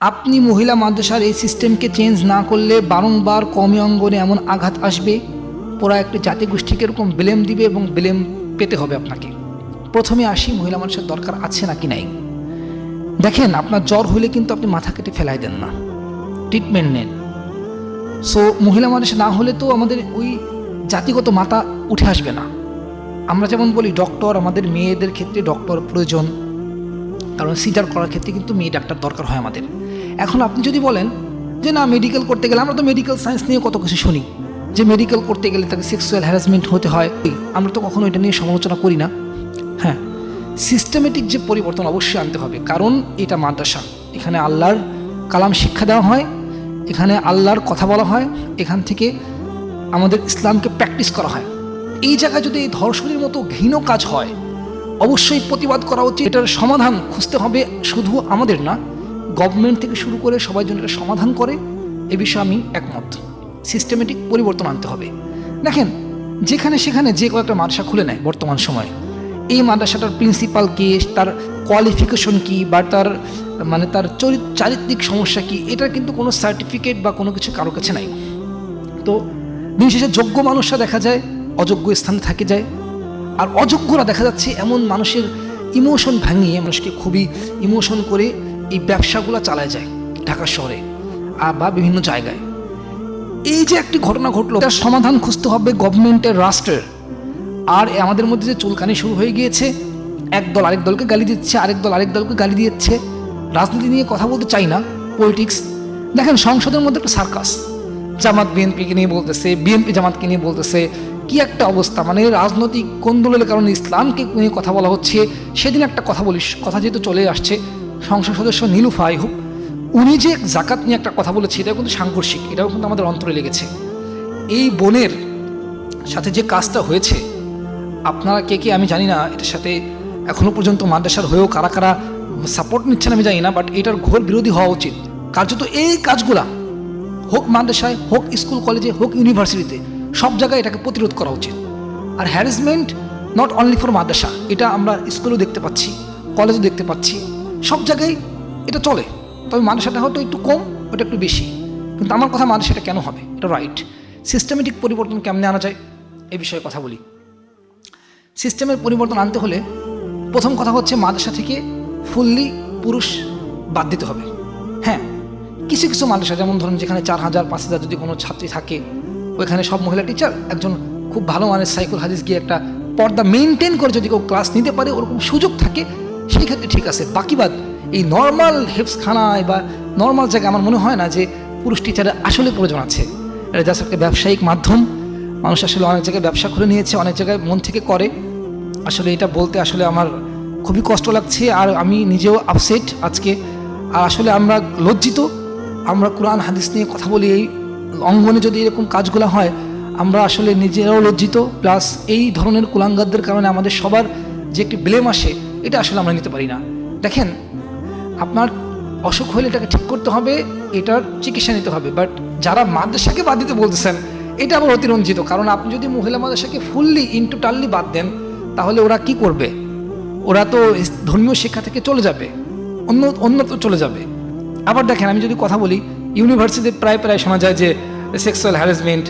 আপনি মহিলা মাদ্রাসার এই সিস্টেমকে চেঞ্জ না করলে বারংবার কওমি অঙ্গনে এমন আঘাত আসবে, পুরা একটি জাতিগোষ্ঠীকে এরকম ব্লেম দিবে এবং ব্লেম পেতে হবে আপনাকে। প্রথমে আসি মহিলা মানুষের দরকার আছে নাকি নাই। দেখেন, আপনার জ্বর হলে কিন্তু আপনি মাথা কেটে ফেলাই দেন না, ট্রিটমেন্ট নেন। সো মহিলা মানুষ না হলে তো আমাদের ওই জাতিগত মাথা উঠে আসবে না। আমরা যেমন বলি ডক্টর, আমাদের মেয়েদের ক্ষেত্রে ডক্টর প্রয়োজন, কারণ সিজার করার ক্ষেত্রে কিন্তু মেয়ে ডাক্তার দরকার হয় আমাদের। এখন আপনি যদি বলেন যে না মেডিকেল করতে গেলে, আমরা তো মেডিকেল সায়েন্স নিয়ে কত কিছু শুনি যে মেডিকেল করতে গেলে তাকে সেক্সুয়াল হ্যারাসমেন্ট হতে হয়, আমরা তো কখনো এটা নিয়ে সমালোচনা করি না। হ্যাঁ, সিস্টেমেটিক যে পরিবর্তন অবশ্যই আনতে হবে, কারণ এটা মাদ্রাসা, এখানে আল্লাহর কালাম শিক্ষা দেওয়া হয়, এখানে আল্লাহর কথা বলা হয়, এখান থেকে আমাদের ইসলামকে প্র্যাকটিস করা হয়। এই জায়গায় যদি এই ধর্ষণের মতো ঘৃণ্য কাজ হয়, অবশ্যই প্রতিবাদ করা উচিত। এটার সমাধান খুঁজতে হবে, শুধু আমাদের না, গভর্নমেন্ট থেকে শুরু করে সবাই যেন এটা সমাধান করে, এ বিষয়ে আমি একমত। সিস্টেমেটিক পরিবর্তন আনতে হবে। দেখেন, যেখানে সেখানে যে কয়েকটা মাদ্রাসা খুলে নেয় বর্তমান সময়ে, এই মাদ্রাসাটার প্রিন্সিপাল কে, তার কোয়ালিফিকেশন কি, বা তার চারিত্রিক সমস্যা কি, এটার কিন্তু কোনো সার্টিফিকেট বা কোনো কিছু কারো কাছে নাই। তো দিন শেষে যোগ্য মানুষরা দেখা যায় অযোগ্য স্থানে থাকে যায়, আর অযোগ্যরা দেখা যাচ্ছে এমন মানুষের ইমোশন ভাঙিয়ে, মানুষকে খুবই ইমোশন করে এই ব্যবসাগুলো চালায় যায় ঢাকা শহরে বা বিভিন্ন জায়গায়। এই যে একটি ঘটনা ঘটলো, তার সমাধান খুঁজতে হবে গভর্নমেন্টের, রাষ্ট্রের। আর আমাদের মধ্যে যে চুলকানি শুরু হয়ে গিয়েছে, এক দল আরেক দলকে গালি দিচ্ছে, আরেক দল আরেক দলকে গালি দিচ্ছে। রাজনীতি নিয়ে কথা বলতে চাই না, পলিটিক্স। দেখেন, সংসদের মধ্যে একটা সার্কাস, জামাত বিএনপিকে নিয়ে বলতেছে, বিএনপি জামাতকে নিয়ে বলতেছে, কি একটা অবস্থা। মানে রাজনৈতিক কোন্দলের কারণে ইসলামকে নিয়ে কথা বলা হচ্ছে। সেদিন একটা কথা যেহেতু চলে আসছে, সংসদ সদস্য নীলুফাই হোক, উনি যে জাকাত নিয়ে একটা কথা বলেছে, এটাও কিন্তু সাংঘর্ষিক, এটাও কিন্তু আমাদের অন্তরে লেগেছে। এই বোনের সাথে যে কাজটা হয়েছে, আপনারা কে কে আমি জানি না, এটার সাথে এখনো পর্যন্ত মাদ্রাসার হয়েও কারা কারা সাপোর্ট নিচ্ছেন আমি জানি না, বাট এটার ঘোর বিরোধী হওয়া উচিত। কার্যত এই কাজগুলা হোক মাদ্রাসায়, হোক স্কুল কলেজে, হোক ইউনিভার্সিটিতে, সব জায়গায় এটাকে প্রতিরোধ করা উচিত। আর হ্যারাসমেন্ট নট অনলি ফর মাদ্রাসা, এটা আমরা স্কুলেও দেখতে পাচ্ছি, কলেজেও দেখতে পাচ্ছি, সব জায়গায় এটা চলে। তবে মাদ্রাসাটা হয়তো একটু কম, ওটা একটু বেশি। কিন্তু আমার কথা, মাদ্রাসাটা কেন হবে, এটা রাইট। সিস্টেমেটিক পরিবর্তন কেমনে আনা যায় এ বিষয়ে কথা বলি। সিস্টেমের পরিবর্তন আনতে হলে প্রথম কথা হচ্ছে মাদ্রাসা থেকে ফুললি পুরুষ বাদ দিতে হবে। হ্যাঁ, কিছু কিছু মাদ্রাসা, যেমন ধরুন যেখানে 4000 5000 যদি কোনো ছাত্রী থাকে, ওইখানে সব মহিলা টিচার, একজন খুব ভালো মানের সাইকুল হাদিস গিয়ে একটা পর্দা মেনটেন করে যদি কেউ ক্লাস নিতে পারে, ওরকম সুযোগ থাকে, সেই ক্ষেত্রে ঠিক আছে। বাকিবাদ এই নর্মাল হেফসখানায় বা নর্মাল জায়গায় আমার মনে হয় না যে পুরুষ টিচারের আসলে প্রয়োজন আছে। এটা জাস্ট একটা ব্যবসায়িক মাধ্যম। মানুষ আসলে অনেক জায়গায় ব্যবসা খুলে নিয়েছে, অনেক জায়গায় মন থেকে করে। আসলে এটা বলতে আসলে আমার খুবই কষ্ট লাগছে, আর আমি নিজেও আপসেট আজকে। আর আসলে আমরা লজ্জিত, আমরা কোরআন হাদিস নিয়ে কথা বলি, এই অঙ্গনে যদি এরকম কাজগুলো হয়, আমরা আসলে নিজেরাও লজ্জিত, প্লাস এই ধরনের কুলাঙ্গারদের কারণে আমাদের সবার যে একটি ব্লেম আসে, এটা আসলে আমরা নিতে পারি না। দেখেন, আপনার অসুখ হলে এটাকে ঠিক করতে হবে, এটার চিকিৎসা নিতে হবে। বাট যারা মাদ্রাসাকে বাদ দিতে বলতেছেন, এটা আবার অতিরঞ্জিত। কারণ আপনি যদি মহিলা মাদ্রাসাকে ফুললি টোটালি বাদ দেন, তাহলে ওরা কি করবে? ওরা তো ধর্মীয় শিক্ষা থেকে চলে যাবে, অন্যত্র চলে যাবে। আবার দেখেন, আমি যদি কথা বলি, ইউনিভার্সিটিতে প্রায় শোনা যায় যে সেক্সুয়াল হ্যারাসমেন্ট।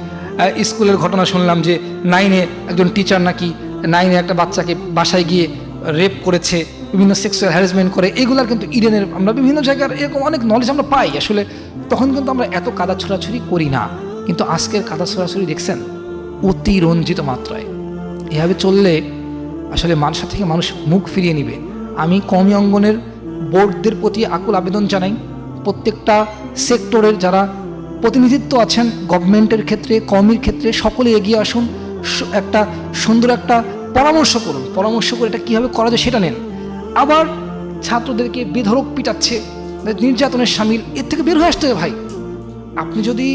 স্কুলের ঘটনা শুনলাম যে 9-এ একজন টিচার নাকি 9-এ একটা বাচ্চাকে বাসায় গিয়ে রেপ করেছে, বিভিন্ন সেক্সুয়াল হ্যারাসমেন্ট করে। এগুলার কিন্তু ইডেনের, আমরা বিভিন্ন জায়গার এরকম অনেক নলেজ আমরা পাই আসলে। তখন কিন্তু আমরা এত কাদা ছোড়াছুরি করি না, কিন্তু আজকের কাদা ছোড়াছুরি দেখছেন অতিরঞ্জিত মাত্রায়। এভাবে চললে আসলে মানুষের থেকে মানুষ মুখ ফিরিয়ে নিবে। আমি কওমি অঙ্গনের বোর্ডদের প্রতি আকুল আবেদন জানাই, প্রত্যেকটা সেক্টরের যারা প্রতিনিধিত্ব আছেন গভর্নমেন্টের ক্ষেত্রে, কওমির ক্ষেত্রে, সকলে এগিয়ে আসুন, একটা সুন্দর একটা পরামর্শ করুন, পরামর্শ করে এটা কীভাবে করা যায় সেটা নেন। আবার ছাত্রদেরকে বেধড়ক পিটাচ্ছে, নির্যাতনের সামিল, এর থেকে বের হয়ে আসতে হবে ভাই। আপনি যদি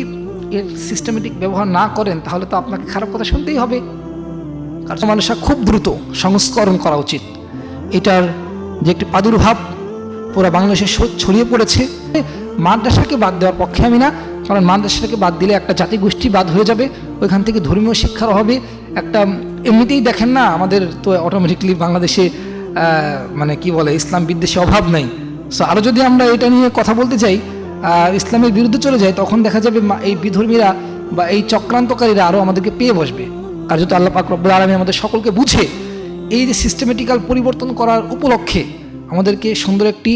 এর সিস্টেমেটিক ব্যবহার না করেন, তাহলে তো আপনাকে খারাপ কথা শুনতেই হবে। কারণ মানুষরা খুব দ্রুত সংস্করণ করা উচিত। এটার যে একটি প্রাদুর্ভাব পুরো বাংলাদেশে ছড়িয়ে পড়েছে, মাদ্রাসাকে বাদ দেওয়ার পক্ষে আমি না। কারণ মাদ্রাসাকে বাদ দিলে একটা জাতিগোষ্ঠী বাদ হয়ে যাবে, ওইখান থেকে ধর্মীয় শিক্ষার অভাবে একটা, এমনিতেই দেখেন না আমাদের তো অটোমেটিকলি বাংলাদেশে মানে কি বলে, ইসলাম বিদ্বেষী অভাব নাই। সো আরও যদি আমরা এটা নিয়ে কথা বলতে চাই, ইসলামের বিরুদ্ধে চলে যায়, তখন দেখা যাবে এই বিধর্মীরা বা এই চক্রান্তকারীরা আরও আমাদেরকে পেয়ে বসবে। আর যদি আল্লাহ পাক রব্বুল আলামিন আমাদের সকলকে বুঝে এই যে সিস্টেমেটিক্যাল পরিবর্তন করার উপলক্ষে আমাদেরকে সুন্দর একটি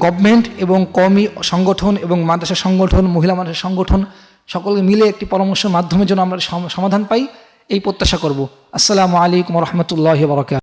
গভর্নমেন্ট এবং কওমি সংগঠন এবং মাদ্রাসা সংগঠন, মহিলা মাদ্রাসা সংগঠন সকলে মিলে একটি পরামর্শের মাধ্যমে যেন আমরা সমাধান পাই, এই প্রত্যাশা করব। আসসালামু আলাইকুম ওয়া রাহমাতুল্লাহি ওয়া বারাকাতুহু।